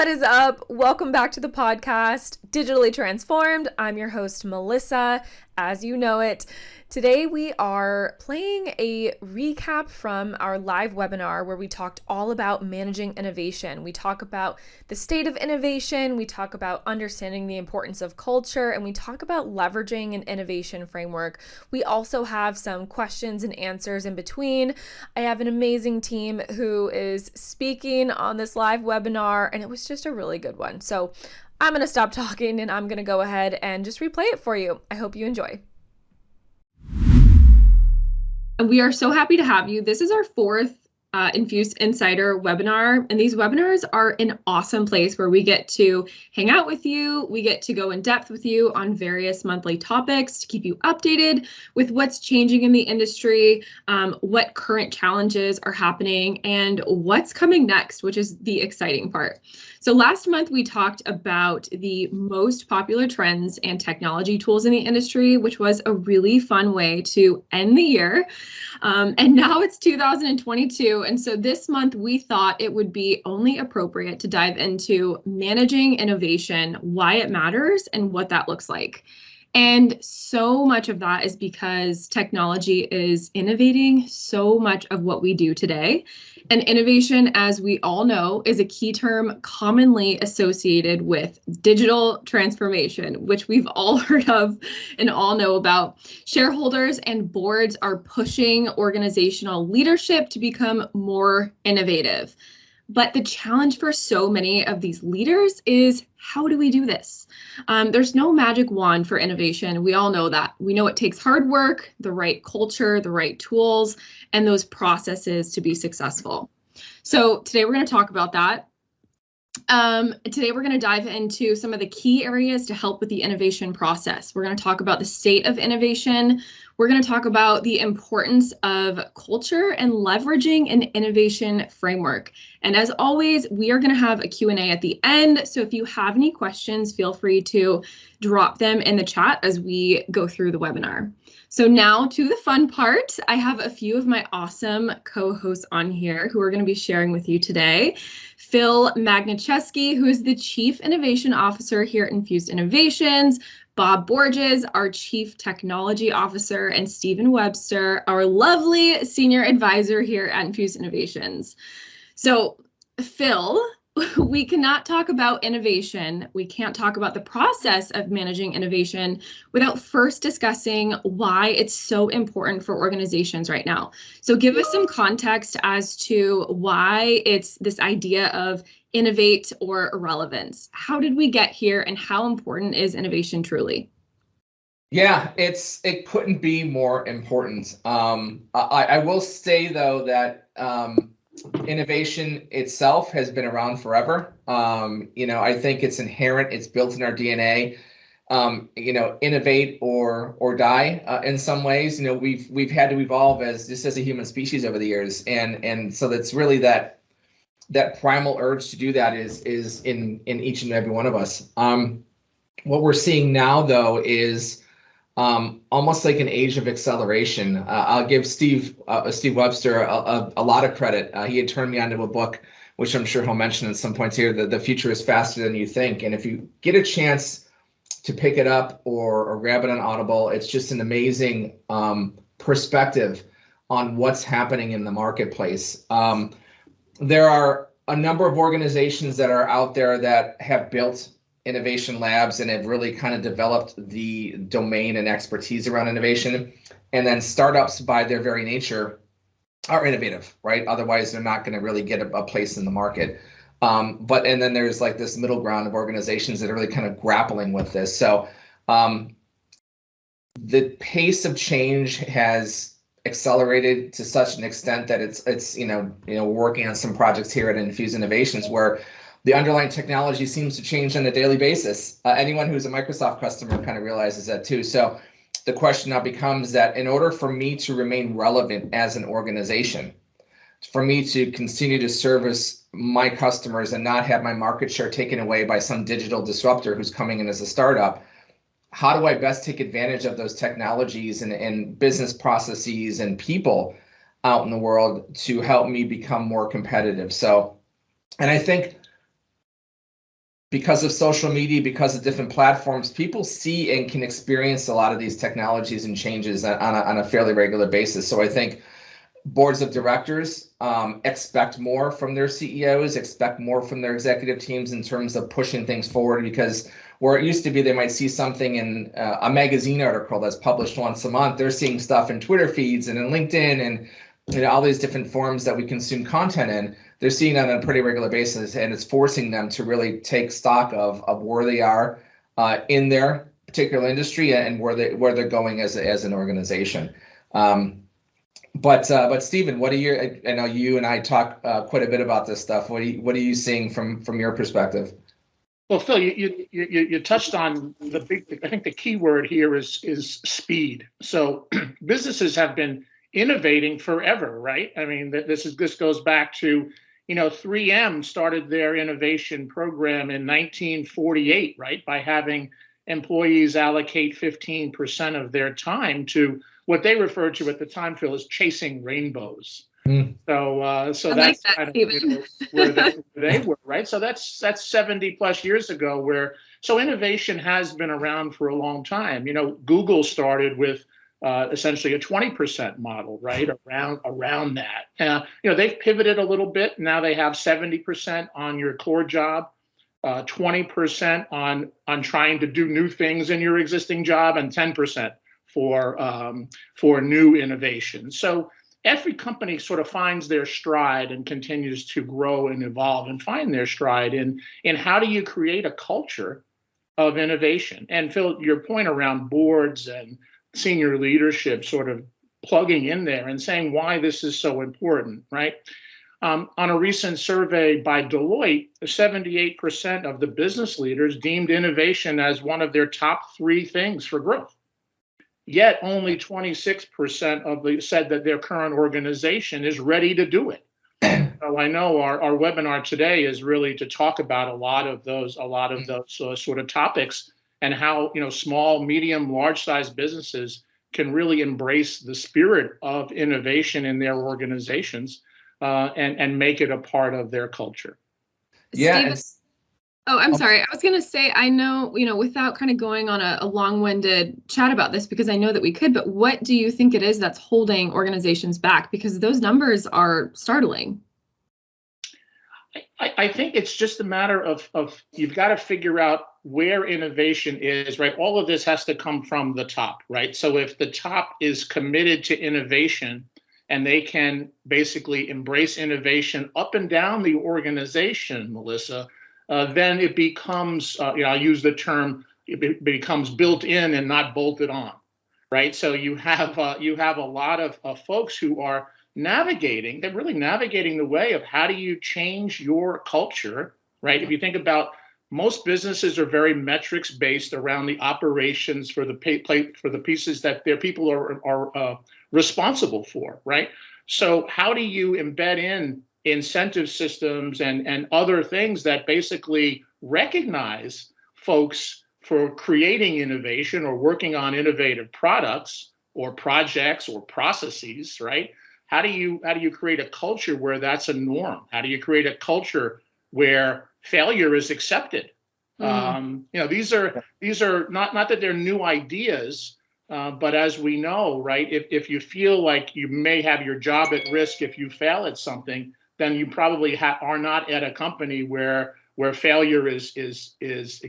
What is up? Welcome back to the podcast, Digitally Transformed. I'm your host, Melissa, as you know it. Today we are playing a recap from our live webinar where we talked all about managing innovation. We talk about the state of innovation, we talk about understanding the importance of culture, and we talk about leveraging an innovation framework. We also have some questions and answers in between. I have an amazing team who is speaking on this live webinar, and it was just a really good one. So I'm going to stop talking and I'm going to go ahead and just replay it for you. I hope you enjoy. We are so happy to have you. This is our fourth Infused Insider webinar, and these webinars are an awesome place where we get to hang out with you. We get to go in depth with you on various monthly topics to keep you updated with what's changing in the industry, what current challenges are happening, and what's coming next, which is the exciting part. So last month we talked about the most popular trends and technology tools in the industry, which was a really fun way to end the year. And now it's 2022. And so this month we thought it would be only appropriate to dive into managing innovation, why it matters, and what that looks like. And so much of that is because technology is innovating so much of what we do today. And innovation, as we all know, is a key term commonly associated with digital transformation, which we've all heard of and all know about. Shareholders and boards are pushing organizational leadership to become more innovative. But the challenge for so many of these leaders is, how do we do this? There's no magic wand for innovation. We all know that. We know it takes hard work, the right culture, the right tools, and those processes to be successful. So today we're going to talk about that. Today we're going to dive into some of the key areas to help with the innovation process. We're going to talk about the state of innovation. We're going to talk about the importance of culture and leveraging an innovation framework. And as always, we are going to have a Q&A at the end. So if you have any questions, feel free to drop them in the chat as we go through the webinar. So now to the fun part. I have a few of my awesome co-hosts on here who are going to be sharing with you today. Phil Magnacheski, who is the Chief Innovation Officer here at Infused Innovations, Bob Borges, our Chief Technology Officer, and Stephen Webster, our lovely Senior Advisor here at Infused Innovations. So, Phil, we cannot talk about innovation. We can't talk about the process of managing innovation without first discussing why it's so important for organizations right now. So give us some context as to why it's this idea of innovate or irrelevance. How did we get here, and how important is innovation truly? Yeah, it couldn't be more important. I will say, though, that innovation itself has been around forever. I think it's inherent, it's built in our DNA. Innovate or die in some ways. We've had to evolve as a human species over the years, and so that's really that primal urge to do that is in each and every one of us. What we're seeing now, though, is almost like an age of acceleration. I'll give Steve Webster a lot of credit. He had turned me onto a book, which I'm sure he'll mention at some points here, that the future is faster than you think. And if you get a chance to pick it up or grab it on Audible, it's just an amazing perspective on what's happening in the marketplace. There are a number of organizations that are out there that have built innovation labs and have really kind of developed the domain and expertise around innovation. And then startups, by their very nature, are innovative, right? Otherwise, they're not going to really get a place in the market. And then there's like this middle ground of organizations that are really kind of grappling with this. So the pace of change has accelerated to such an extent that it's working on some projects here at Infused Innovations where the underlying technology seems to change on a daily basis. Anyone who's a Microsoft customer kind of realizes that too. So the question now becomes that in order for me to remain relevant as an organization, for me to continue to service my customers and not have my market share taken away by some digital disruptor who's coming in as a startup, how do I best take advantage of those technologies and business processes and people out in the world to help me become more competitive? So, and I think because of social media, because of different platforms, people see and can experience a lot of these technologies and changes on a fairly regular basis. So I think boards of directors expect more from their CEOs, expect more from their executive teams in terms of pushing things forward, because where it used to be they might see something in a magazine article that's published once a month, they're seeing stuff in Twitter feeds and in LinkedIn and all these different forms that we consume content in. They're seeing that on a pretty regular basis, and it's forcing them to really take stock of where they are in their particular industry and where they're going as an organization. But Stephen, what are your? I know you and I talk quite a bit about this stuff. What are you seeing from your perspective? Well, Phil, you touched on the big. I think the key word here is speed. So businesses have been innovating forever, right? I mean, this goes back to 3M started their innovation program in 1948, right? By having employees allocate 15% of their time to what they referred to at the time, Phil, as chasing rainbows. So that's that, kind of where they were, right? So that's 70 plus years ago. So innovation has been around for a long time. Google started with essentially a 20% model, right? Around that. They've pivoted a little bit. Now they have 70% on your core job, 20% on trying to do new things in your existing job, and 10% for new innovation. So every company sort of finds their stride and continues to grow and evolve and find their stride in how do you create a culture of innovation. And Phil, your point around boards and senior leadership sort of plugging in there and saying why this is so important, right? On a recent survey by Deloitte, 78% of the business leaders deemed innovation as one of their top 3 things for growth. Yet only 26% of them said that their current organization is ready to do it. So I know our webinar today is really to talk about a lot of those sort of topics, and how small, medium, large-sized businesses can really embrace the spirit of innovation in their organizations and make it a part of their culture. Yeah. Oh, I'm sorry. I was going to say, I know, without kind of going on a long-winded chat about this, because I know that we could, but what do you think it is that's holding organizations back? Because those numbers are startling. I think it's just a matter of you've got to figure out where innovation is, right? All of this has to come from the top, right? So if the top is committed to innovation and they can basically embrace innovation up and down the organization, Melissa, then it becomes, I'll use the term, it becomes built in and not bolted on, right? So you have a lot of folks who are they're really navigating the way of how do you change your culture, right? If you think about, most businesses are very metrics based around the operations for the pieces that their people are responsible for, right? So how do you embed in incentive systems and other things that basically recognize folks for creating innovation or working on innovative products or projects or processes, right? How do you create a culture where that's a norm? How do you create a culture where failure is accepted? These are not that they're new ideas, but as we know, right, if you feel like you may have your job at risk if you fail at something, then you probably are not at a company where failure is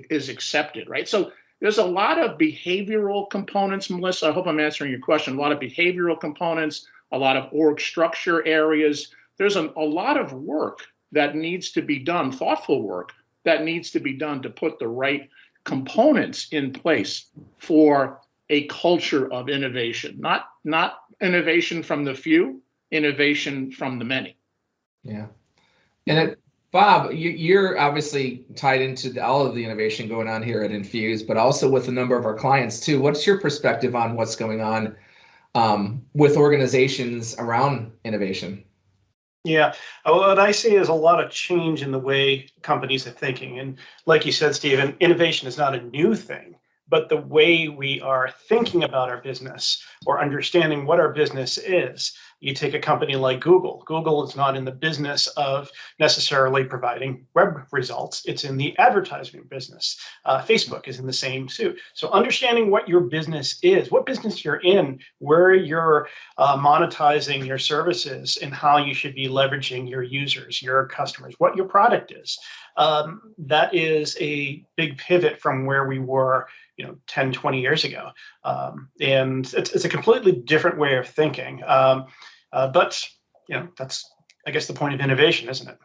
accepted, right? So there's a lot of behavioral components, Melissa. I hope I'm answering your question. A lot of behavioral components, a lot of org structure areas. There's a lot of work that needs to be done, thoughtful work that needs to be done to put the right components in place for a culture of innovation, not innovation from the few, innovation from the many. Yeah. And Bob, you're obviously tied into all of the innovation going on here at Infuse, but also with a number of our clients too. What's your perspective on what's going on with organizations around innovation? Yeah, what I see is a lot of change in the way companies are thinking. And like you said, Stephen, innovation is not a new thing, but the way we are thinking about our business or understanding what our business is You take a company like Google. Google is not in the business of necessarily providing web results. It's in the advertising business. Facebook is in the same suit. So understanding what your business is, what business you're in, where you're monetizing your services, and how you should be leveraging your users, your customers, what your product is. That is a big pivot from where we were 10, 20 years ago. And it's a completely different way of thinking. But that's, I guess, the point of innovation, isn't it?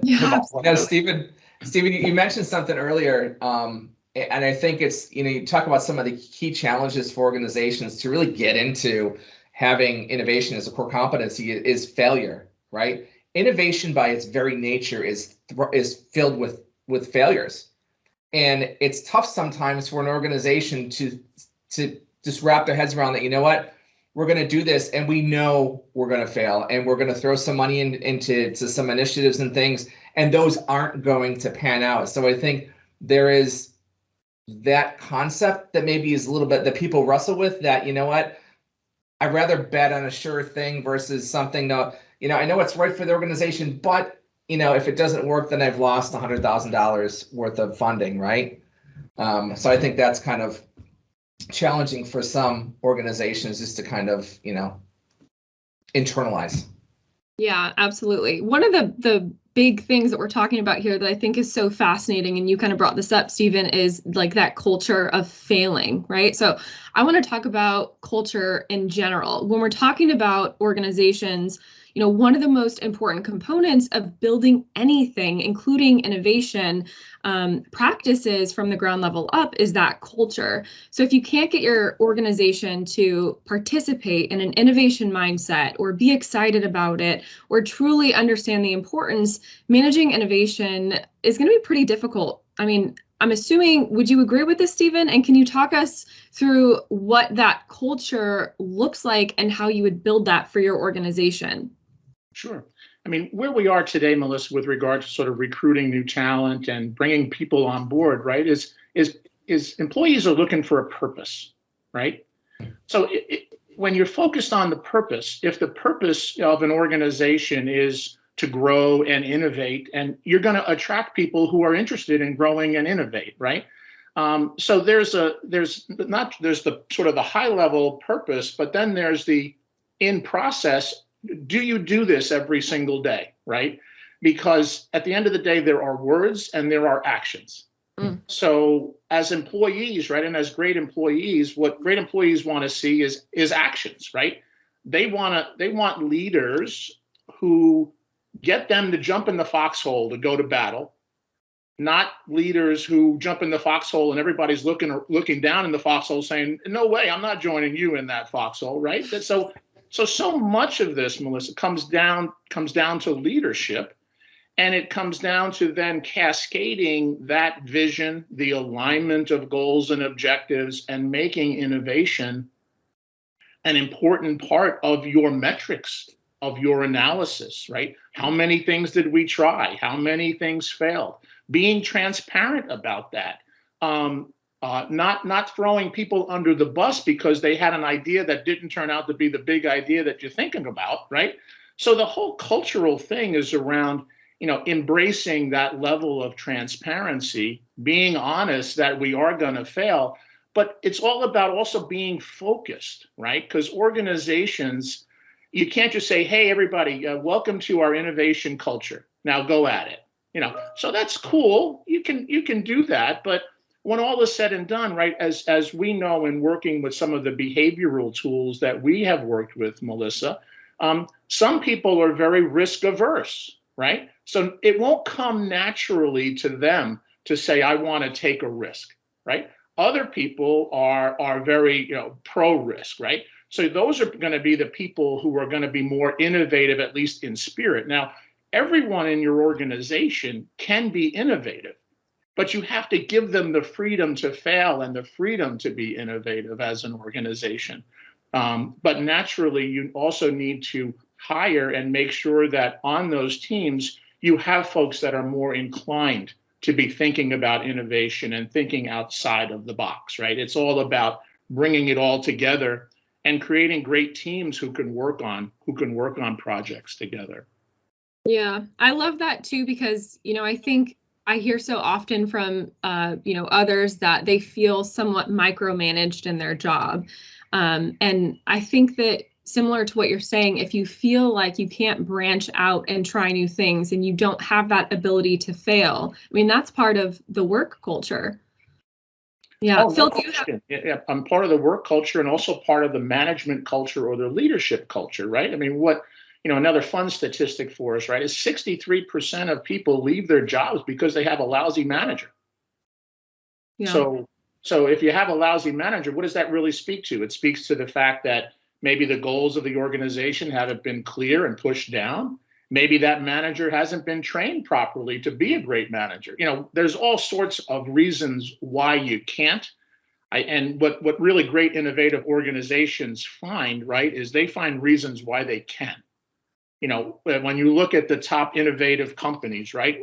Yeah. Now, Stephen, you mentioned something earlier, and I think it's, you talk about some of the key challenges for organizations to really get into having innovation as a core competency is failure, right? Innovation by its very nature is filled with failures. And it's tough sometimes for an organization to just wrap their heads around that, what, we're going to do this and we know we're going to fail and we're going to throw some money into some initiatives and things, and those aren't going to pan out. So I think there is that concept that maybe is a little bit that people wrestle with, that, what, I'd rather bet on a sure thing versus something that, I know it's right for the organization, but if it doesn't work, then I've lost $100,000 worth of funding, right? So I think that's kind of challenging for some organizations, just to kind of, internalize. Yeah, absolutely. One of the big things that we're talking about here that I think is so fascinating, and you kind of brought this up, Stephen, is like that culture of failing, right? So I want to talk about culture in general. When we're talking about organizations, one of the most important components of building anything, including innovation practices from the ground level up, is that culture. So if you can't get your organization to participate in an innovation mindset or be excited about it or truly understand the importance, managing innovation is going to be pretty difficult. I mean, I'm assuming, would you agree with this, Stephen? And can you talk us through what that culture looks like and how you would build that for your organization? Sure. I mean, where we are today, Melissa, with regard to sort of recruiting new talent and bringing people on board, right, is employees are looking for a purpose, right? So when you're focused on the purpose, if the purpose of an organization is to grow and innovate, and you're going to attract people who are interested in growing and innovate, right? So there's the sort of the high level purpose, but then there's the in process. Do you do this every single day, right? Because at the end of the day, there are words and there are actions. So as employees, right, and as great employees, what great employees want to see is actions, right? They want leaders who get them to jump in the foxhole to go to battle, not leaders who jump in the foxhole and everybody's looking down in the foxhole saying, no way, I'm not joining you in that foxhole, right? So much of this, Melissa, comes down to leadership, and it comes down to then cascading that vision, the alignment of goals and objectives, and making innovation an important part of your metrics, of your analysis, right? How many things did we try? How many things failed? Being transparent about that. Not throwing people under the bus because they had an idea that didn't turn out to be the big idea that you're thinking about, right? So the whole cultural thing is around, embracing that level of transparency, being honest that we are going to fail, but it's all about also being focused, right? Because organizations, you can't just say, hey, everybody, welcome to our innovation culture. Now go at it. So that's cool. You can do that, but when all is said and done, right, as we know in working with some of the behavioral tools that we have worked with, Melissa, some people are very risk averse, right? So it won't come naturally to them to say, I want to take a risk, right? Other people are very, pro risk, right? So those are going to be the people who are going to be more innovative, at least in spirit. Now, everyone in your organization can be innovative, but you have to give them the freedom to fail and the freedom to be innovative as an organization. But naturally, you also need to hire and make sure that on those teams, you have folks that are more inclined to be thinking about innovation and thinking outside of the box, right? It's all about bringing it all together and creating great teams who can work on projects together. Yeah, I love that too, because, I think I hear so often from, others that they feel somewhat micromanaged in their job. And I think that similar to what you're saying, if you feel like you can't branch out and try new things and you don't have that ability to fail, I mean, that's part of the work culture. Yeah, Oh, Phil, no question. Yeah, I'm part of the work culture and also part of the management culture or the leadership culture, right? I mean, another fun statistic for us, right, is 63% of people leave their jobs because they have a lousy manager. Yeah. So if you have a lousy manager, what does that really speak to? It speaks to the fact that maybe the goals of the organization haven't been clear and pushed down. Maybe that manager hasn't been trained properly to be a great manager. There's all sorts of reasons why you can't. And what really great innovative organizations find, right, is they find reasons why they can. When you look at the top innovative companies, right,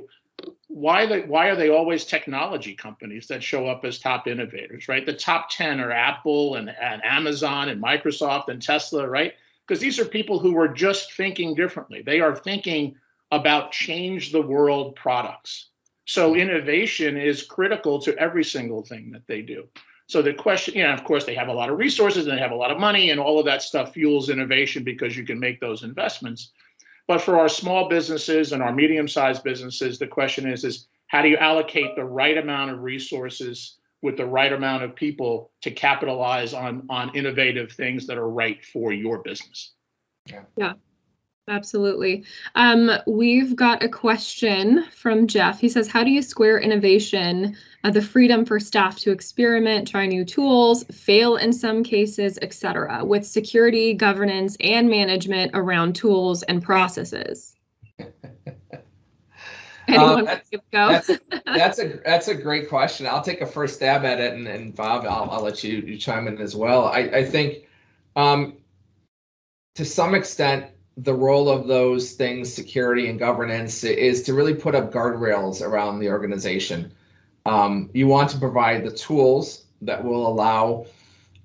why are they always technology companies that show up as top innovators, right? The top 10 are Apple and Amazon and Microsoft and Tesla, right? Because these are people who are just thinking differently. They are thinking about change the world products. So innovation is critical to every single thing that they do. So the question, of course, they have a lot of resources and they have a lot of money, and all of that stuff fuels innovation because you can make those investments. But for our small businesses and our medium-sized businesses, the question is how do you allocate the right amount of resources with the right amount of people to capitalize on innovative things that are right for your business? Yeah, absolutely. We've got a question from Jeff. He says, how do you square innovation, the freedom for staff to experiment, try new tools, fail in some cases, etc., with security, governance, and management around tools and processes? Anyone want to go? That's a great question. I'll take a first stab at it, and Bob, I'll let you chime in as well. I think to some extent, the role of those things, security and governance, is to really put up guardrails around the organization. You want to provide the tools that will allow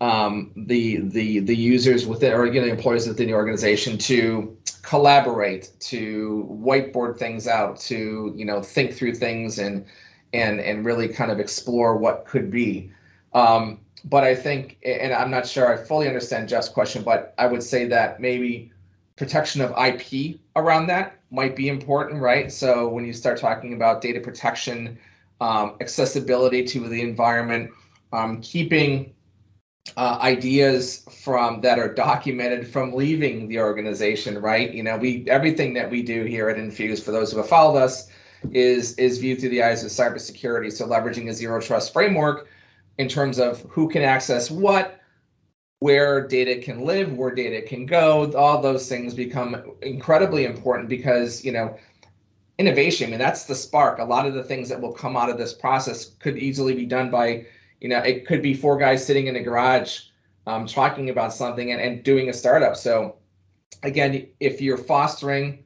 the users within, or the employees within the organization, to collaborate, to whiteboard things out, to think through things and really kind of explore what could be. But I think, and I'm not sure I fully understand Jeff's question, but I would say that maybe protection of IP around that might be important, right? So when you start talking about data protection, accessibility to the environment, keeping ideas that are documented from leaving the organization, right? Everything that we do here at Infuse, for those who have followed us, is viewed through the eyes of cybersecurity. So leveraging a zero trust framework in terms of who can access what, where data can live, where data can go, all those things become incredibly important because, innovation, I mean, that's the spark. A lot of the things that will come out of this process could easily be done by, it could be 4 guys sitting in a garage talking about something and doing a startup. So again, if you're fostering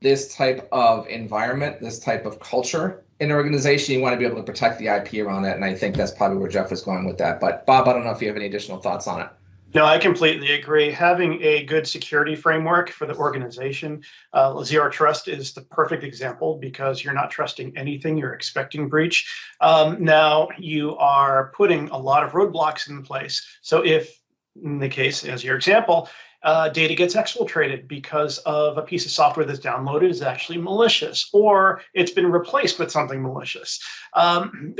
this type of environment, this type of culture in an organization, you want to be able to protect the IP around that. And I think that's probably where Jeff was going with that. But Bob, I don't know if you have any additional thoughts on it. No, I completely agree. Having a good security framework for the organization, zero trust is the perfect example because you're not trusting anything, you're expecting breach. Now you are putting a lot of roadblocks in place. So if, in the case, as your example, data gets exfiltrated because of a piece of software that's downloaded is actually malicious, or it's been replaced with something malicious.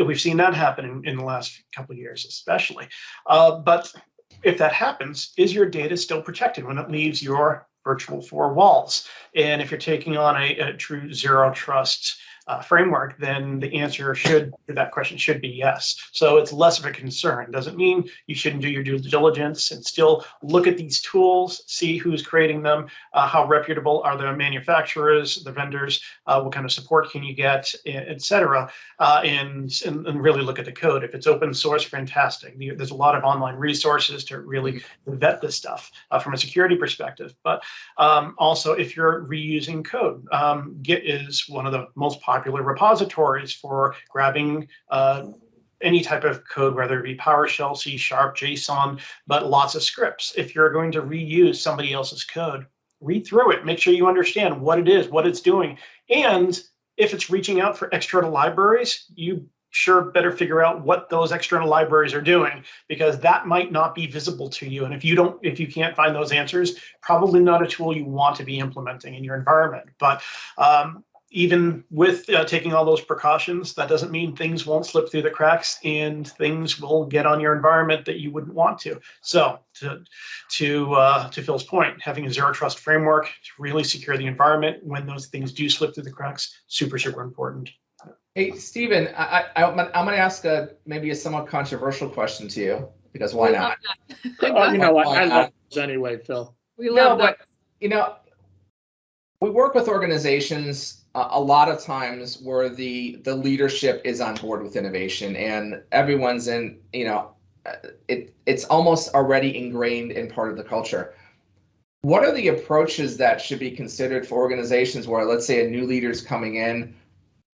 We've seen that happen in the last couple of years, especially. But if that happens, is your data still protected when it leaves your virtual 4 walls? And if you're taking on a true zero trust framework, then the answer to that question should be yes. So it's less of a concern. Doesn't mean you shouldn't do your due diligence and still look at these tools, see who's creating them, how reputable are the manufacturers, the vendors, what kind of support can you get, et cetera, and really look at the code. If it's open source, fantastic. There's a lot of online resources to really vet this stuff from a security perspective. But also, if you're reusing code, Git is one of the most popular repositories for grabbing any type of code, whether it be PowerShell, C#, JSON, but lots of scripts. If you're going to reuse somebody else's code, read through it, make sure you understand what it is, what it's doing. And if it's reaching out for external libraries, you sure better figure out what those external libraries are doing, because that might not be visible to you. And if you can't find those answers, probably not a tool you want to be implementing in your environment. But even with taking all those precautions, that doesn't mean things won't slip through the cracks and things will get on your environment that you wouldn't want to. So to Phil's point, having a zero trust framework to really secure the environment when those things do slip through the cracks, super, super important. Hey, Stephen, I'm going to ask maybe a somewhat controversial question to you, because why not? You know what? I love those anyway, Phil. We love that. But you know, we work with organizations a lot of times where the leadership is on board with innovation and everyone's in, you know, it's almost already ingrained in part of the culture. What are the approaches that should be considered for organizations where, let's say, a new leader's coming in,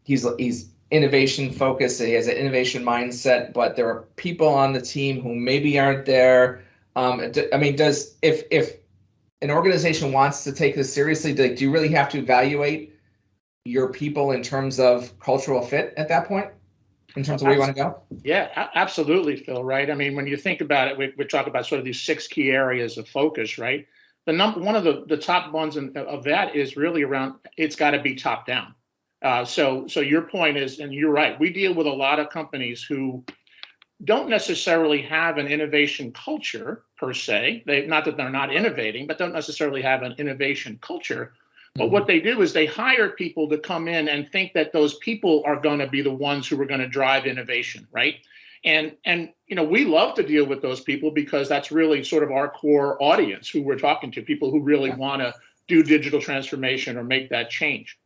he's innovation focused, he has an innovation mindset, but there are people on the team who maybe aren't there. I mean, if an organization wants to take this seriously, do you really have to evaluate your people in terms of cultural fit at that point, in terms of where you want to go? Yeah, absolutely, Phil, right? I mean, when you think about it, we talk about sort of these 6 key areas of focus, right? One of the top ones of that is really around, it's got to be top down. So your point is, and you're right, we deal with a lot of companies who don't necessarily have an innovation culture per se. Not that they're not innovating, but don't necessarily have an innovation culture. But what they do is they hire people to come in and think that those people are going to be the ones who are going to drive innovation, right? And you know, we love to deal with those people because that's really sort of our core audience who we're talking to, people who really want to do digital transformation or make that change.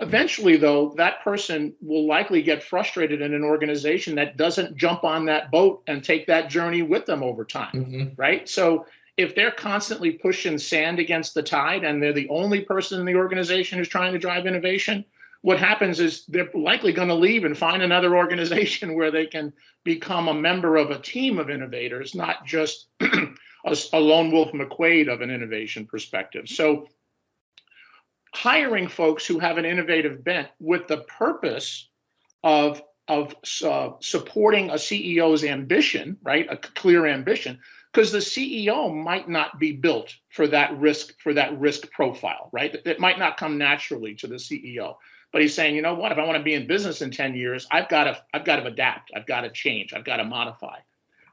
Eventually, though, that person will likely get frustrated in an organization that doesn't jump on that boat and take that journey with them over time, right? So if they're constantly pushing sand against the tide and they're the only person in the organization who's trying to drive innovation, what happens is they're likely going to leave and find another organization where they can become a member of a team of innovators, not just a lone wolf McQuaid of an innovation perspective. So hiring folks who have an innovative bent with the purpose of supporting a CEO's ambition, right? A clear ambition, because the CEO might not be built for that risk profile, right? It might not come naturally to the CEO, but he's saying, you know what? If I want to be in business in 10 years, I've got to adapt, I've got to change, I've got to modify.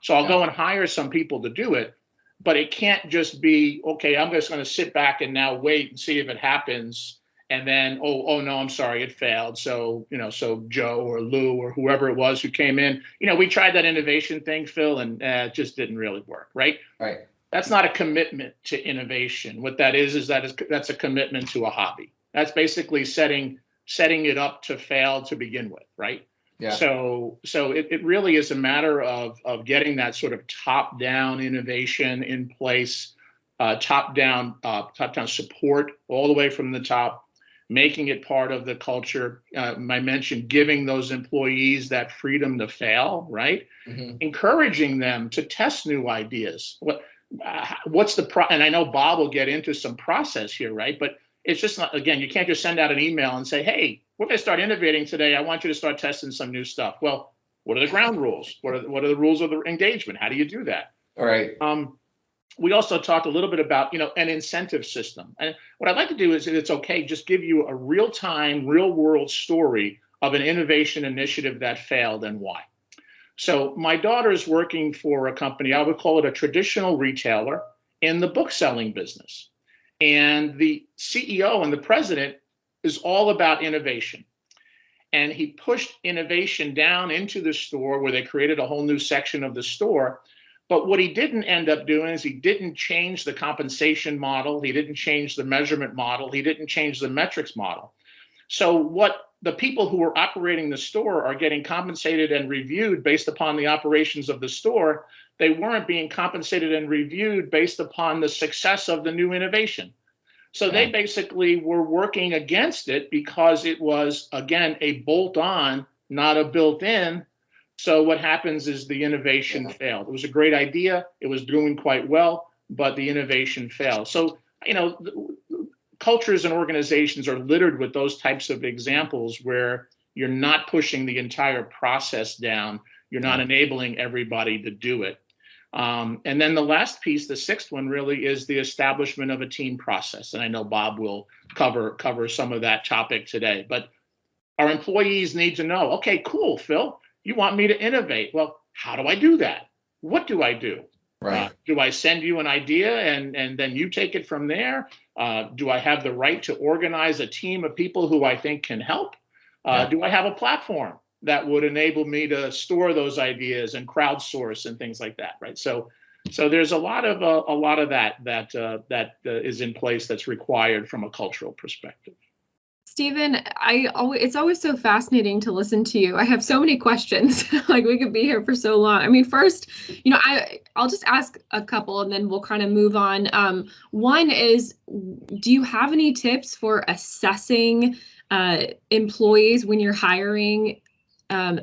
So I'll go and hire some people to do it. But it can't just be, okay, I'm just going to sit back and now wait and see if it happens. And then, oh no, I'm sorry, it failed. So, you know, so Joe or Lou or whoever it was who came in, you know, we tried that innovation thing, Phil, and it just didn't really work, right? Right. That's not a commitment to innovation. What that is that's a commitment to a hobby. That's basically setting it up to fail to begin with, right? Yeah. So it really is a matter of getting that sort of top-down innovation in place, top-down support all the way from the top, making it part of the culture. I mentioned giving those employees that freedom to fail, right? Encouraging them to test new ideas. What's the and I know Bob will get into some process here, right? But it's just not, again, you can't just send out an email and say, hey, we're going to start innovating today. I want you to start testing some new stuff. Well, what are the ground rules? What are the rules of the engagement? How do you do that? All right. We also talked a little bit about, you know, an incentive system. And what I'd like to do is, if it's okay, just give you a real-time, real-world story of an innovation initiative that failed and why. So my daughter's working for a company, I would call it a traditional retailer in the book-selling business. And the CEO and the president is all about innovation. And he pushed innovation down into the store where they created a whole new section of the store. But what he didn't end up doing is he didn't change the compensation model. He didn't change the measurement model. He didn't change the metrics model. So what the people who are operating the store are getting compensated and reviewed based upon the operations of the store. They weren't being compensated and reviewed based upon the success of the new innovation. So they basically were working against it because it was, again, a bolt-on, not a built-in, So what happens is the innovation failed. It was a great idea. It was doing quite well, but the innovation failed. So, cultures and organizations are littered with those types of examples where you're not pushing the entire process down. You're not enabling everybody to do it. And then the last piece, the sixth one, really is the establishment of a team process. And I know Bob will cover some of that topic today. But our employees need to know, okay, cool, Phil, you want me to innovate. Well, how do I do that? What do I do? Right. Do I send you an idea and then you take it from there? Do I have the right to organize a team of people who I think can help? Do I have a platform that would enable me to store those ideas and crowdsource and things like that, right? So there's a lot of that is in place that's required from a cultural perspective. Stephen, it's always so fascinating to listen to you. I have so many questions. Like, we could be here for so long. I mean, first, I'll just ask a couple and then we'll kind of move on. One is, do you have any tips for assessing employees when you're hiring,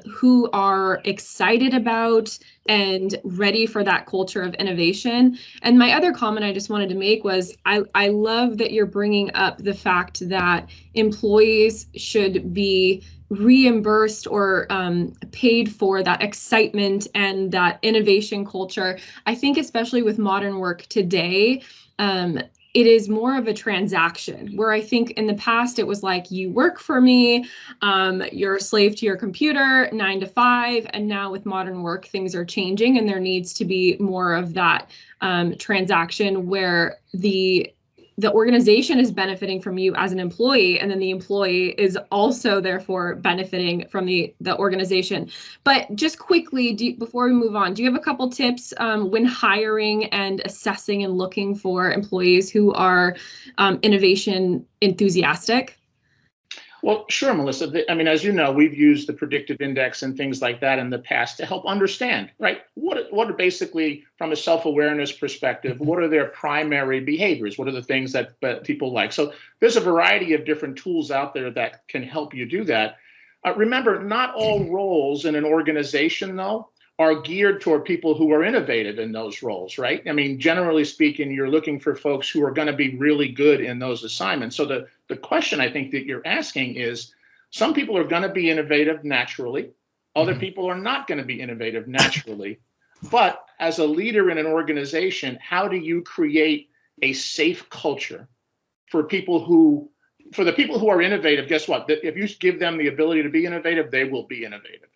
who are excited about and ready for that culture of innovation? And my other comment I just wanted to make was, I love that you're bringing up the fact that employees should be reimbursed or paid for that excitement and that innovation culture. I think especially with modern work today, it is more of a transaction, where I think in the past it was like, you work for me, you're a slave to your computer, 9 to 5. And now with modern work, things are changing and there needs to be more of that transaction where the organization is benefiting from you as an employee, and then the employee is also therefore benefiting from the organization. But just quickly, before we move on, do you have a couple tips when hiring and assessing and looking for employees who are innovation enthusiastic? Well, sure, Melissa. I mean, as you know, we've used the predictive index and things like that in the past to help understand, right? What are basically, from a self-awareness perspective, what are their primary behaviors? What are the things that people like? So there's a variety of different tools out there that can help you do that. Remember, not all roles in an organization, though, are geared toward people who are innovative in those roles, right? I mean, generally speaking, you're looking for folks who are going to be really good in those assignments. So the question I think that you're asking is, some people are going to be innovative naturally. Other people are not going to be innovative naturally. But as a leader in an organization, how do you create a safe culture for the people who are innovative? Guess what? If you give them the ability to be innovative, they will be innovative.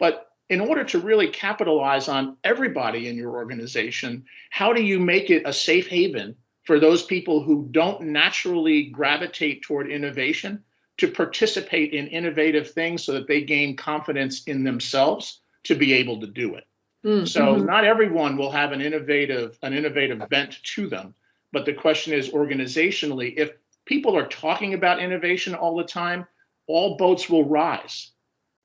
But in order to really capitalize on everybody in your organization, how do you make it a safe haven for those people who don't naturally gravitate toward innovation to participate in innovative things so that they gain confidence in themselves to be able to do it? Mm-hmm. So not everyone will have an innovative bent to them. But the question is, organizationally, if people are talking about innovation all the time, all boats will rise.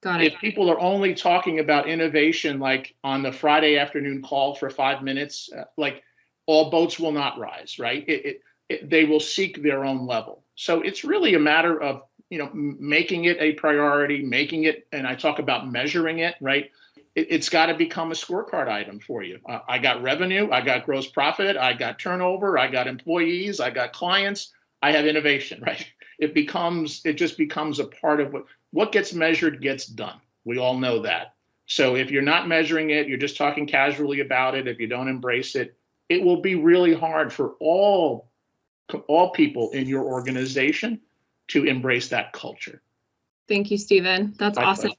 Got it. If people are only talking about innovation, like on the Friday afternoon call for 5 minutes, like, all boats will not rise, right? They will seek their own level. So it's really a matter of, making it a priority, making it, and I talk about measuring it, right? It's got to become a scorecard item for you. I got revenue, I got gross profit, I got turnover, I got employees, I got clients, I have innovation, right? It just becomes a part of what gets measured gets done. We all know that. So if you're not measuring it, you're just talking casually about it, if you don't embrace it, it will be really hard for all people in your organization to embrace that culture. Thank you, Stephen. That's awesome.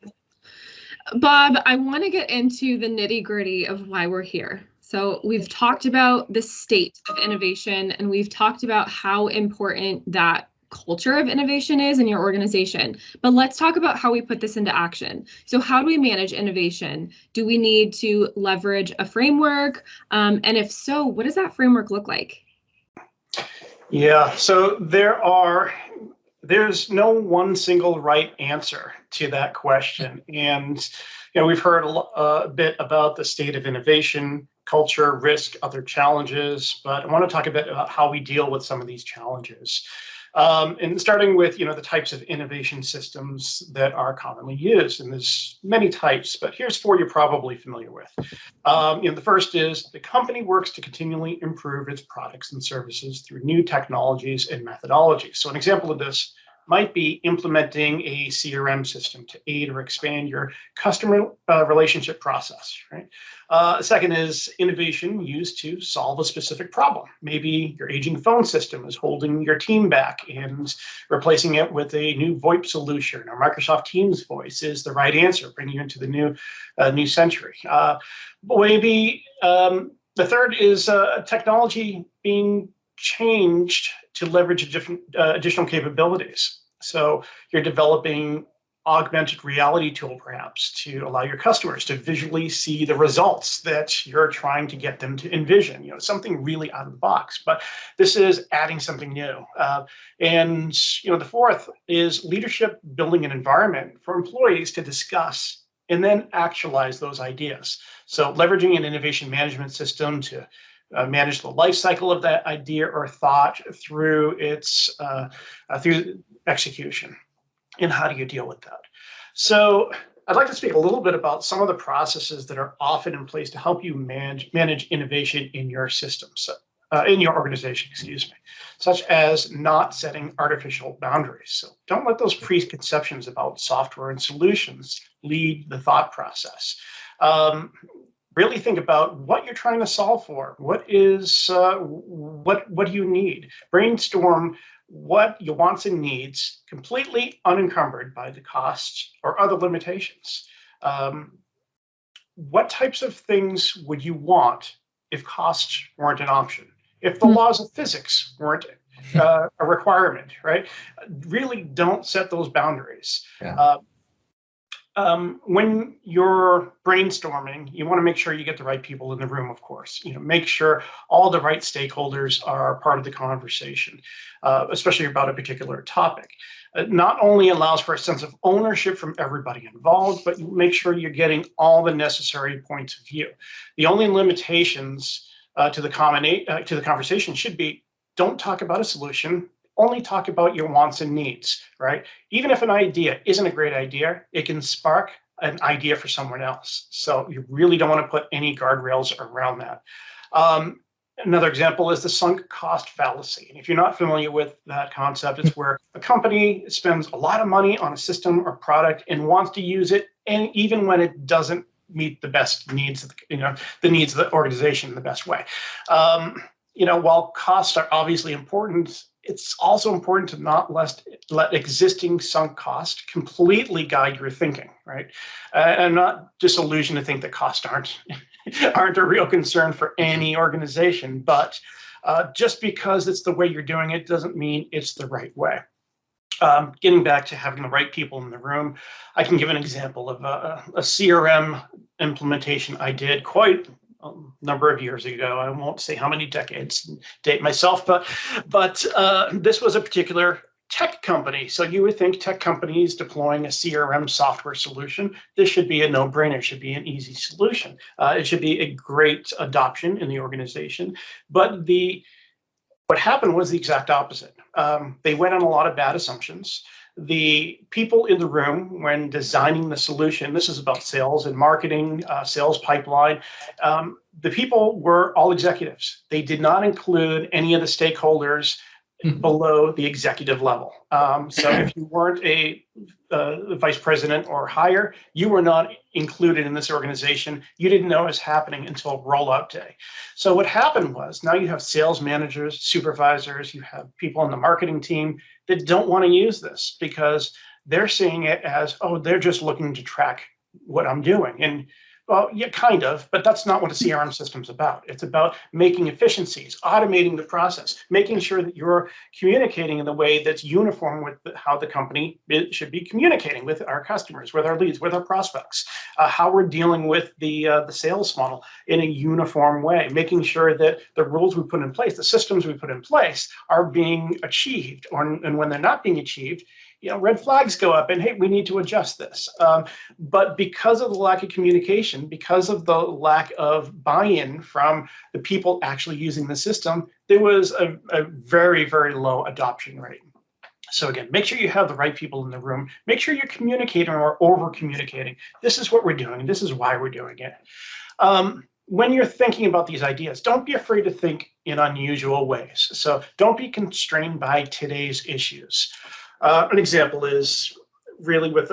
Bob, I want to get into the nitty-gritty of why we're here. So we've talked about the state of innovation, and we've talked about how important that culture of innovation is in your organization. But let's talk about how we put this into action. So how do we manage innovation? Do we need to leverage a framework? And if so, what does that framework look like? Yeah, so there's no one single right answer to that question. And we've heard a bit about the state of innovation, culture, risk, other challenges, but I want to talk a bit about how we deal with some of these challenges. And starting with, the types of innovation systems that are commonly used, and there's many types, but here's 4 you're probably familiar with. The first is the company works to continually improve its products and services through new technologies and methodologies. So an example of this might be implementing a CRM system to aid or expand your customer relationship process, right? Second is innovation used to solve a specific problem. Maybe your aging phone system is holding your team back, and replacing it with a new VoIP solution or Microsoft Teams voice is the right answer, bringing you into the new century. Maybe the third is technology being changed to leverage additional capabilities. So you're developing augmented reality tool, perhaps, to allow your customers to visually see the results that you're trying to get them to envision. Something really out of the box. But this is adding something new. And the fourth is leadership building an environment for employees to discuss and then actualize those ideas. So leveraging an innovation management system to manage the life cycle of that idea or thought through its through execution. And how do you deal with that? So I'd like to speak a little bit about some of the processes that are often in place to help you manage innovation in your systems, in your organization, such as not setting artificial boundaries. So don't let those preconceptions about software and solutions lead the thought process. Really think about what you're trying to solve for. What do you need? Brainstorm what your wants and needs, completely unencumbered by the costs or other limitations. What types of things would you want if costs weren't an option? If the laws of physics weren't a requirement, right? Really don't set those boundaries. Yeah. When you're brainstorming, you want to make sure you get the right people in the room, of course. Make sure all the right stakeholders are part of the conversation, especially about a particular topic. It not only allows for a sense of ownership from everybody involved, but you make sure you're getting all the necessary points of view. The only limitations to the conversation should be, don't talk about a solution. Only talk about your wants and needs, right? Even if an idea isn't a great idea, it can spark an idea for someone else. So you really don't want to put any guardrails around that. Another example is the sunk cost fallacy. And if you're not familiar with that concept, it's where a company spends a lot of money on a system or product and wants to use it, and even when it doesn't meet the best needs, the needs of the organization in the best way. While costs are obviously important, it's also important to not let existing sunk cost completely guide your thinking, right? I'm not disillusioned to think that costs aren't a real concern for any organization, but just because it's the way you're doing it doesn't mean it's the right way. Getting back to having the right people in the room, I can give an example of a CRM implementation I did quite a number of years ago. I won't say how many decades, date myself, but this was a particular tech company. So you would think tech companies deploying a CRM software solution, this should be a no-brainer, it should be an easy solution. It should be a great adoption in the organization. But what happened was the exact opposite. They went on a lot of bad assumptions. The people in the room, when designing the solution, this is about sales and marketing, sales pipeline, the people were all executives. They did not include any of the stakeholders below the executive level. So if you weren't a vice president or higher, you were not included in this organization. You didn't know it was happening until rollout day. So what happened was, now you have sales managers, supervisors, you have people on the marketing team that don't want to use this because they're seeing it as, oh, they're just looking to track what I'm doing. And well, yeah, kind of, but that's not what a CRM system's about. It's about making efficiencies, automating the process, making sure that you're communicating in the way that's uniform with how the company should be communicating with our customers, with our leads, with our prospects, how we're dealing with the sales funnel in a uniform way, making sure that the rules we put in place, the systems we put in place are being achieved, and when they're not being achieved, red flags go up and, hey, we need to adjust this. But because of the lack of communication, because of the lack of buy-in from the people actually using the system, there was a very, very low adoption rate. So again, make sure you have the right people in the room. Make sure you're communicating or over communicating. This is what we're doing. This is why we're doing it. When you're thinking about these ideas, don't be afraid to think in unusual ways. So don't be constrained by today's issues. An example is really with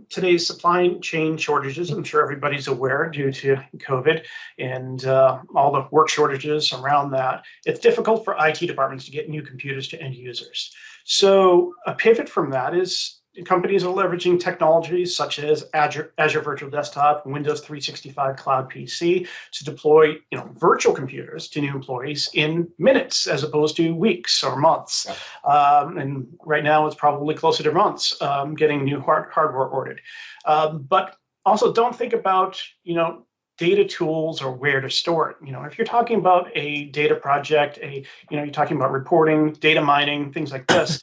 today's supply chain shortages. I'm sure everybody's aware due to COVID and all the work shortages around that. It's difficult for IT departments to get new computers to end users. So a pivot from that is companies are leveraging technologies such as Azure Virtual Desktop, Windows 365 Cloud PC to deploy virtual computers to new employees in minutes as opposed to weeks or months. And right now it's probably closer to months getting new hardware ordered. But also don't think about data tools or where to store it. If you're talking about a data project, you're talking about reporting, data mining, things like this.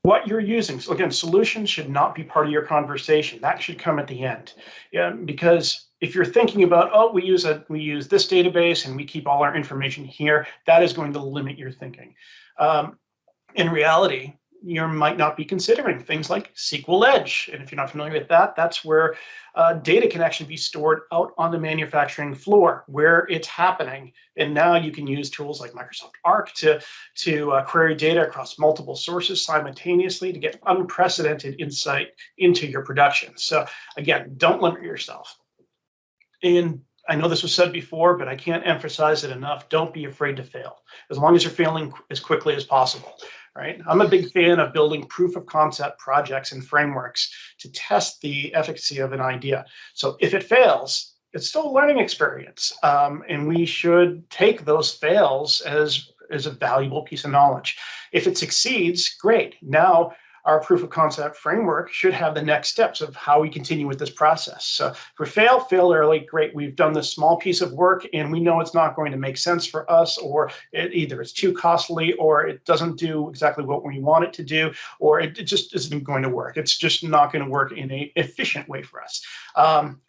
What you're using. So again, solutions should not be part of your conversation. That should come at the end. Yeah, because if you're thinking about, we use this database and we keep all our information here, that is going to limit your thinking. In reality, you might not be considering things like SQL Edge. And if you're not familiar with that, that's where data can actually be stored out on the manufacturing floor where it's happening. And now you can use tools like Microsoft Arc to query data across multiple sources simultaneously to get unprecedented insight into your production. So again, don't limit yourself. And I know this was said before, but I can't emphasize it enough. Don't be afraid to fail, as long as you're failing as quickly as possible. Right? I'm a big fan of building proof of concept projects and frameworks to test the efficacy of an idea. So if it fails, it's still a learning experience. And we should take those fails as a valuable piece of knowledge. If it succeeds, great. Now our proof of concept framework should have the next steps of how we continue with this process. So if we fail early, great. We've done this small piece of work and we know it's not going to make sense for us, or either it's too costly or it doesn't do exactly what we want it to do, or it just isn't going to work. It's just not going to work in an efficient way for us.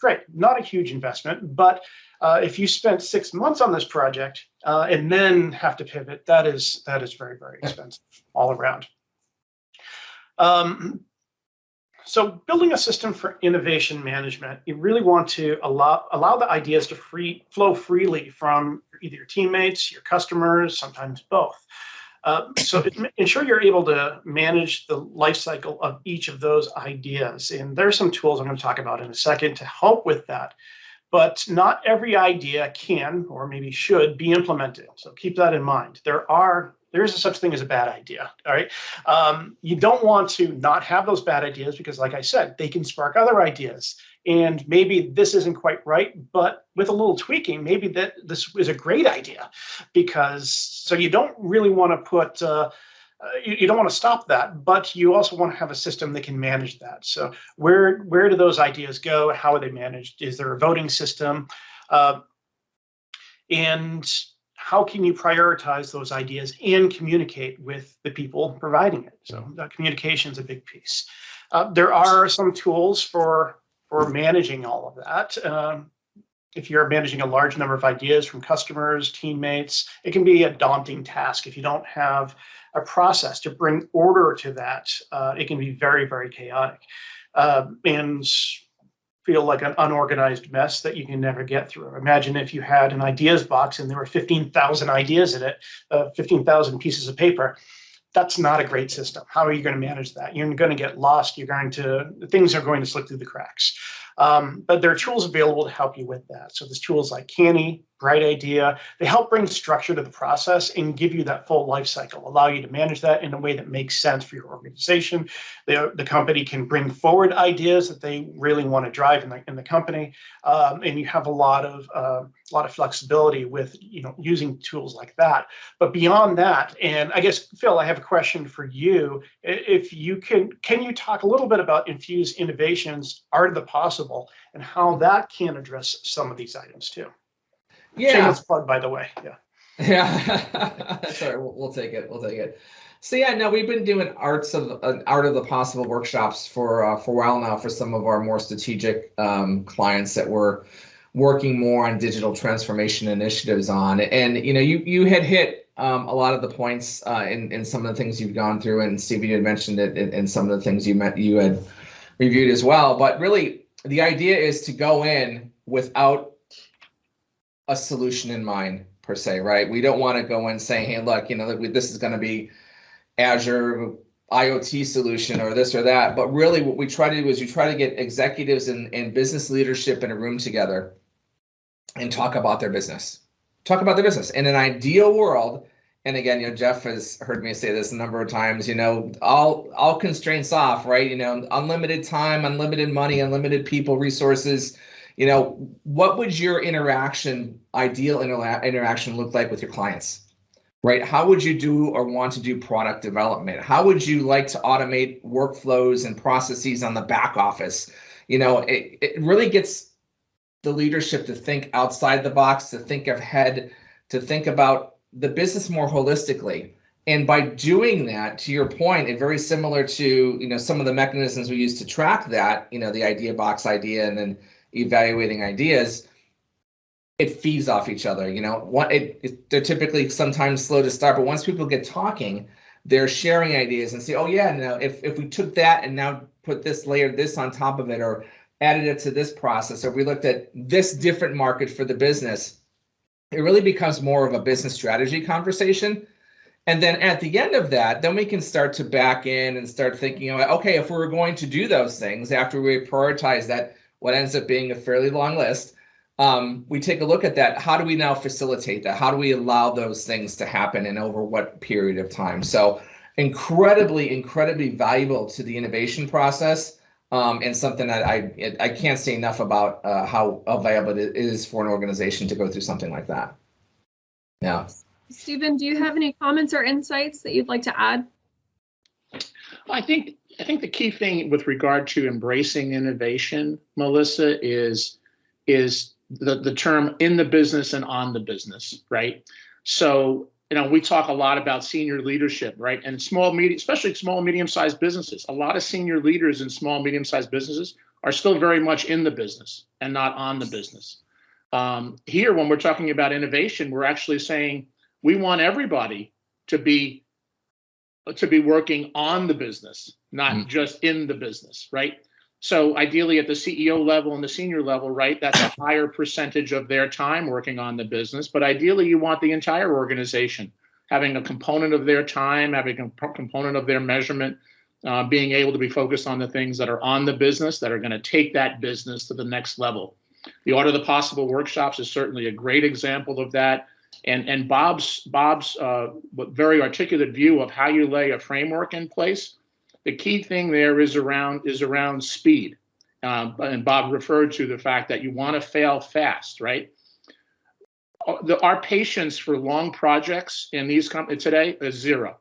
Great, not a huge investment, but if you spent 6 months on this project and then have to pivot, that is very, very expensive all around. So building a system for innovation management, you really want to allow the ideas to flow freely from either your teammates, your customers, sometimes both. So ensure you're able to manage the life cycle of each of those ideas. And there are some tools I'm going to talk about in a second to help with that. But not every idea can or maybe should be implemented. So keep that in mind. There is such thing as a bad idea, all right? You don't want to not have those bad ideas because, like I said, they can spark other ideas. And maybe this isn't quite right, but with a little tweaking, maybe this is a great idea. So you don't really want to put, you don't want to stop that, but you also want to have a system that can manage that. So where do those ideas go? How are they managed? Is there a voting system? And how can you prioritize those ideas and communicate with the people providing it? So communication is a big piece. There are some tools for managing all of that. If you're managing a large number of ideas from customers, teammates, it can be a daunting task. If you don't have a process to bring order to that, it can be very, very chaotic. And feel like an unorganized mess that you can never get through. Imagine if you had an ideas box and there were 15,000 ideas in it, 15,000 pieces of paper. That's not a great system. How are you going to manage that? You're going to get lost. Things are going to slip through the cracks. But there are tools available to help you with that. So there's tools like Canny, Bright Idea. They help bring structure to the process and give you that full life cycle, allow you to manage that in a way that makes sense for your organization. The company can bring forward ideas that they really want to drive in the company, and you have a lot of flexibility with using tools like that. But beyond that, and I guess Phil, I have a question for you. If you can you talk a little bit about Infuse Innovation's Art of the Possible and how that can address some of these items too? Yeah. Shameless plug, by the way. Yeah. Yeah. Sorry, we'll take it. So yeah, no, we've been doing Art of the Possible workshops for a while now for some of our more strategic clients that we're working more on digital transformation initiatives on. And you had hit a lot of the points in some of the things you've gone through, and Steve, you had mentioned it in some of the things you had reviewed as well. But really, the idea is to go in without a solution in mind per se, right? We don't want to go in saying, hey, look, this is going to be Azure IoT solution or this or that. But really, what we try to do is we try to get executives and business leadership in a room together and talk about their business. In an ideal world, and again, Jeff has heard me say this a number of times, all constraints off, right? Unlimited time, unlimited money, unlimited people, resources. What would your ideal interaction look like with your clients, right? How would you do or want to do product development? How would you like to automate workflows and processes on the back office? It really gets the leadership to think outside the box, to think ahead, to think about the business more holistically. And by doing that, to your point, it's very similar to, some of the mechanisms we use to track that, the idea box idea and then evaluating ideas, it feeds off each other. They're typically sometimes slow to start, but once people get talking, they're sharing ideas and say, oh yeah, no, if we took that and now put this on top of it, or added it to this process, or we looked at this different market for the business, it really becomes more of a business strategy conversation. And then at the end of that, then we can start to back in and start thinking about, okay, if we were going to do those things after we prioritize that, what ends up being a fairly long list, we take a look at that. How do we now facilitate that? How do we allow those things to happen and over what period of time? So incredibly, incredibly valuable to the innovation process. And something that I can't say enough about how valuable it is for an organization to go through something like that. Yeah. Stephen, do you have any comments or insights that you'd like to add? I think the key thing with regard to embracing innovation, Melissa, is the term in the business and on the business, right? So, we talk a lot about senior leadership, right? And especially small, medium-sized businesses. A lot of senior leaders in small, medium-sized businesses are still very much in the business and not on the business. Here, when we're talking about innovation, we're actually saying we want everybody to be working on the business, not just in the business, right? So ideally at the CEO level and the senior level, right, that's a higher percentage of their time working on the business. But ideally, you want the entire organization having a component of their time, having a component of their measurement, being able to be focused on the things that are on the business, that are going to take that business to the next level. The Art of the Possible workshops is certainly a great example of that. And Bob's very articulate view of how you lay a framework in place. The key thing there is around speed. And Bob referred to the fact that you want to fail fast, right? Our patience for long projects in these companies today is zero.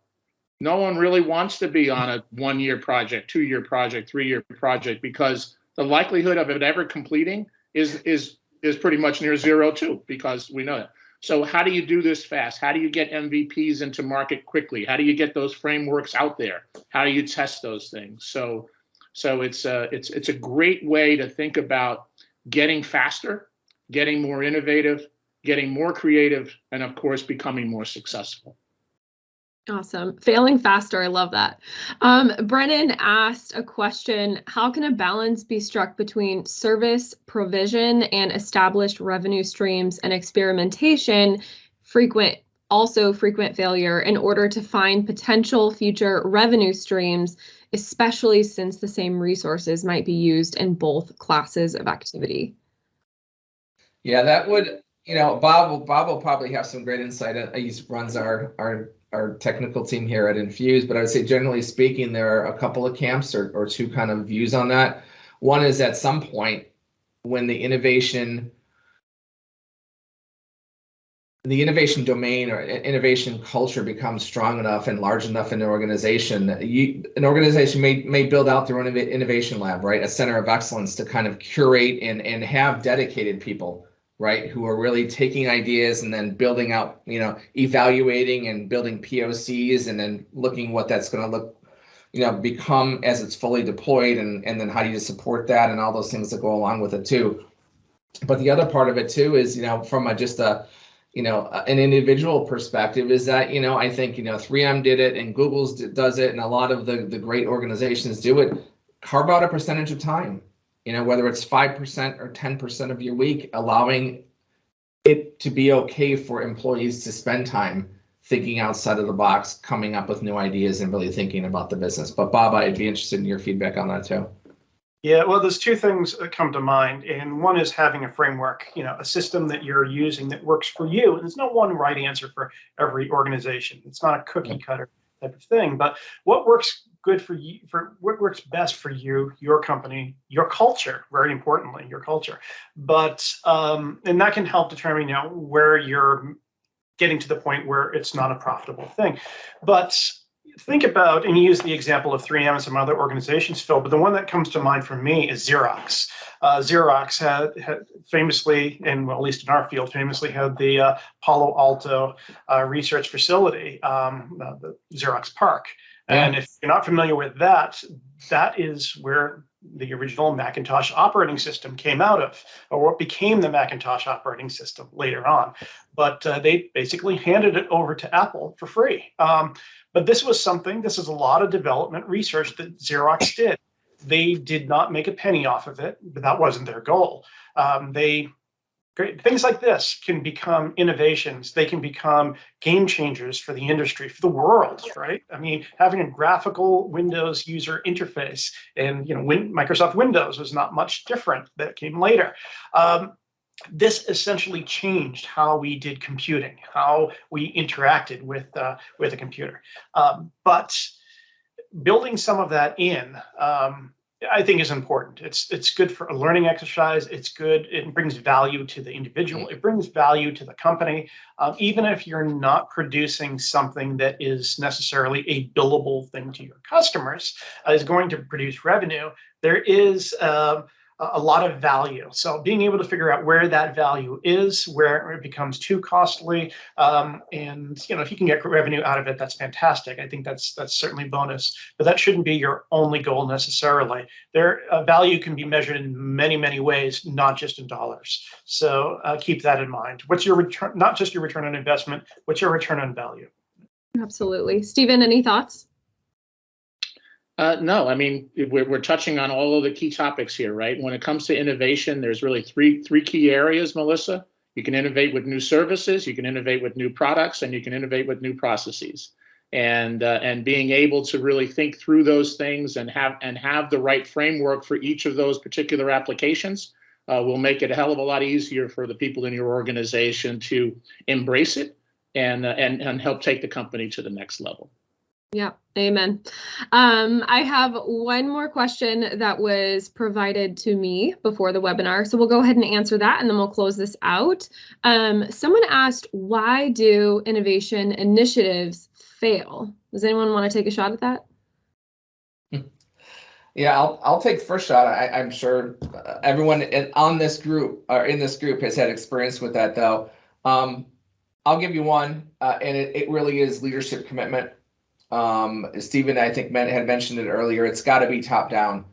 No one really wants to be on a 1-year project, 2-year project, 3-year project, because the likelihood of it ever completing is pretty much near zero too, because we know that. So how do you do this fast? How do you get MVPs into market quickly? How do you get those frameworks out there? How do you test those things? So it's a great way to think about getting faster, getting more innovative, getting more creative, and of course, becoming more successful. Awesome. Failing faster. I love that. Brennan asked a question: how can a balance be struck between service provision and established revenue streams and experimentation, frequent failure, in order to find potential future revenue streams, especially since the same resources might be used in both classes of activity? Yeah, that would, Bob will probably have some great insight. He runs our technical team here at Infuse, but I would say generally speaking, there are a couple of camps or two kind of views on that. One is at some point when the innovation domain or innovation culture becomes strong enough and large enough in an organization, an organization may build out their own innovation lab, right? A center of excellence to kind of curate and have dedicated people, right, who are really taking ideas and then building out, evaluating and building POCs and then looking what that's going to look, become as it's fully deployed, and then how do you support that and all those things that go along with it too. But the other part of it too is, from just a an individual perspective is that, I think, 3M did it and does it, and a lot of the great organizations do it. Carve out a percentage of time, whether it's 5% or 10% of your week, allowing it to be okay for employees to spend time thinking outside of the box, coming up with new ideas and really thinking about the business. But Bob, I'd be interested in your feedback on that too. Yeah, well, there's two things that come to mind, and one is having a framework, a system that you're using that works for you. And there's no one right answer for every organization. It's not a cookie cutter type of thing, but what works good for you, for what works best for you, your company, your culture, very importantly, your culture. But and that can help determine, where you're getting to the point where it's not a profitable thing. But think about, and you use the example of 3M and some other organizations, Phil, but the one that comes to mind for me is Xerox. Xerox had famously, and well, at least in our field, famously had the Palo Alto research facility, the Xerox Park. And if you're not familiar with that, that is where the original Macintosh operating system came out of, or what became the Macintosh operating system later on. But they basically handed it over to Apple for free. But this is a lot of development research that Xerox did. They did not make a penny off of it, but that wasn't their goal. Things like this can become innovations. They can become game changers for the industry, for the world, right? I mean, having a graphical Windows user interface, and Microsoft Windows was not much different. That came later. This essentially changed how we did computing, how we interacted with a computer. But building some of that in, I think, is important. It's good for a learning exercise. It's good. It brings value to the individual. It brings value to the company. Even if you're not producing something that is necessarily a billable thing to your customers, is going to produce revenue, there is a lot of value. So being able to figure out where that value is, where it becomes too costly, and if you can get revenue out of it, that's fantastic. I think that's certainly bonus, but that shouldn't be your only goal necessarily. Their value can be measured in many, many ways, not just in dollars. So keep that in mind. What's your return? Not just your return on investment. What's your return on value? Absolutely, Stephen. Any thoughts? No, I mean, we're touching on all of the key topics here, right? When it comes to innovation, there's really three key areas, Melissa. You can innovate with new services, you can innovate with new products, and you can innovate with new processes. And being able to really think through those things and have the right framework for each of those particular applications will make it a hell of a lot easier for the people in your organization to embrace it and help take the company to the next level. Yeah, amen. I have one more question that was provided to me before the webinar, so we'll go ahead and answer that, and then we'll close this out. Someone asked, why do innovation initiatives fail? Does anyone want to take a shot at that? Yeah, I'll take the first shot. I'm sure everyone in this group has had experience with that, though. I'll give you one, and it really is leadership commitment. Stephen, I think, had mentioned it earlier. It's got to be top down,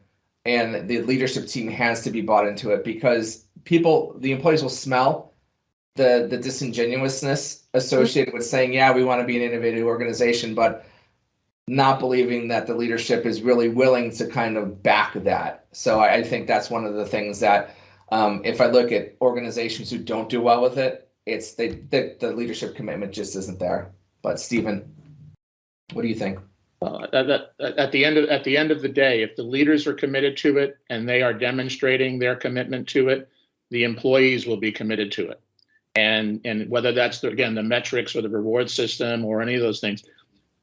and the leadership team has to be bought into it, because the employees will smell the disingenuousness associated with saying, yeah, we want to be an innovative organization, but not believing that the leadership is really willing to kind of back that. So I think that's one of the things that, if I look at organizations who don't do well with it, it's the leadership commitment just isn't there. But Stephen, what do you think? At the end of the day, if the leaders are committed to it and they are demonstrating their commitment to it, the employees will be committed to it. And whether that's the metrics or the reward system or any of those things.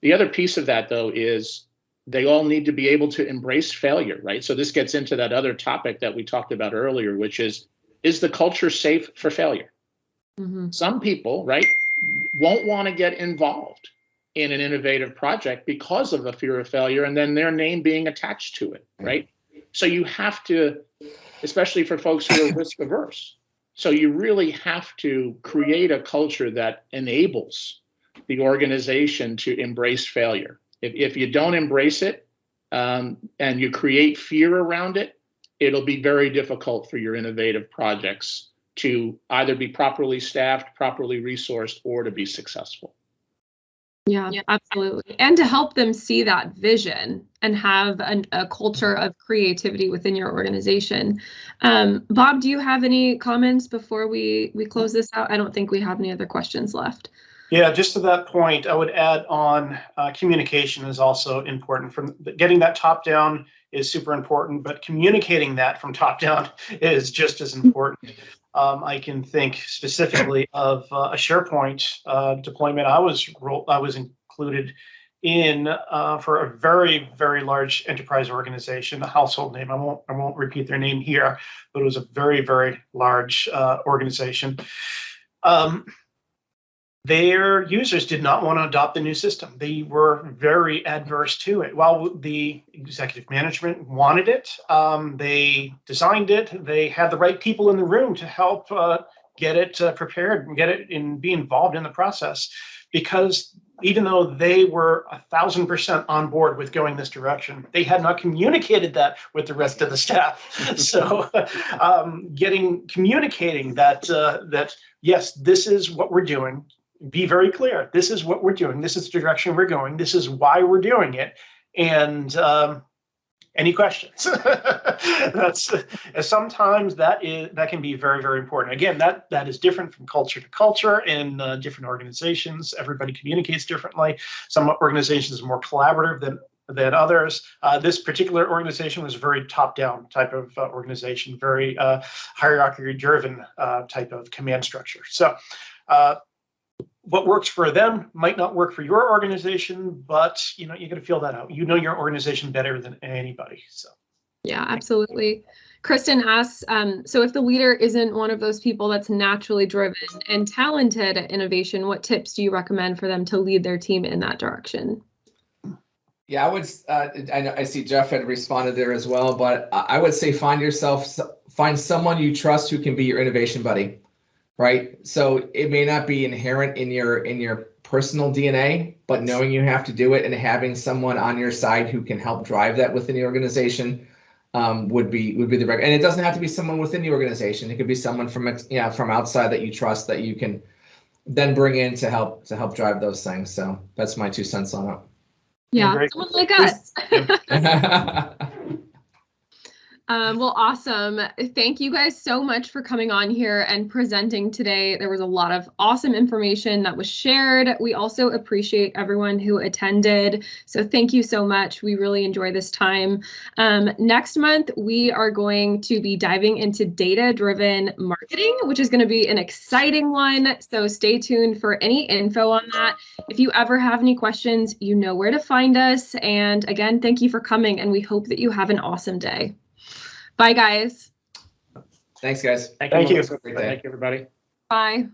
The other piece of that, though, is they all need to be able to embrace failure, right? So this gets into that other topic that we talked about earlier, which is the culture safe for failure? Mm-hmm. Some people, right, won't want to get involved in an innovative project because of the fear of failure and then their name being attached to it, right? So you have to, especially for folks who are risk averse, so you really have to create a culture that enables the organization to embrace failure. If you don't embrace it and you create fear around it, it'll be very difficult for your innovative projects to either be properly staffed, properly resourced, or to be successful. Yeah, absolutely. And to help them see that vision and have a culture of creativity within your organization. Bob, do you have any comments before we close this out? I don't think we have any other questions left. Yeah, just to that point, I would add on communication is also important. From getting that top down is super important, but communicating that from top down is just as important. I can think specifically of a SharePoint deployment I was included in for a very, very large enterprise organization, a household name. I won't repeat their name here, but it was a very, very large organization. Their users did not want to adopt the new system. They were very adverse to it. While the executive management wanted it, they designed it. They had the right people in the room to help get it prepared and get it and be involved in the process. Because even though they were 1,000% on board with going this direction, they had not communicated that with the rest of the staff. So, communicating that yes, this is what we're doing. Be very clear. This is what we're doing. This is the direction we're going. This is why we're doing it. And any questions? That's sometimes that can be very, very important. Again, that is different from culture to culture in different organizations. Everybody communicates differently. Some organizations are more collaborative than others. This particular organization was a very top-down type of organization, very hierarchy-driven type of command structure. So. What works for them might not work for your organization, but you're going to feel that out. You know your organization better than anybody. So, yeah, absolutely. Kristen asks, so if the leader isn't one of those people that's naturally driven and talented at innovation, what tips do you recommend for them to lead their team in that direction? Yeah, I would. I see Jeff had responded there as well, but I would say find someone you trust who can be your innovation buddy. Right. So it may not be inherent in your personal DNA, but knowing you have to do it and having someone on your side who can help drive that within the organization would be the right. And it doesn't have to be someone within the organization. It could be someone from outside that you trust that you can then bring in to help drive those things. So that's my 2 cents on it. Yeah, someone like us. Well, awesome. Thank you guys so much for coming on here and presenting today. There was a lot of awesome information that was shared. We also appreciate everyone who attended. So thank you so much. We really enjoy this time. Next month, we are going to be diving into data-driven marketing, which is going to be an exciting one. So stay tuned for any info on that. If you ever have any questions, you know where to find us. And again, thank you for coming, and we hope that you have an awesome day. Bye, guys. Thanks, guys. Thank you. Have a great day. Thank you, everybody. Bye.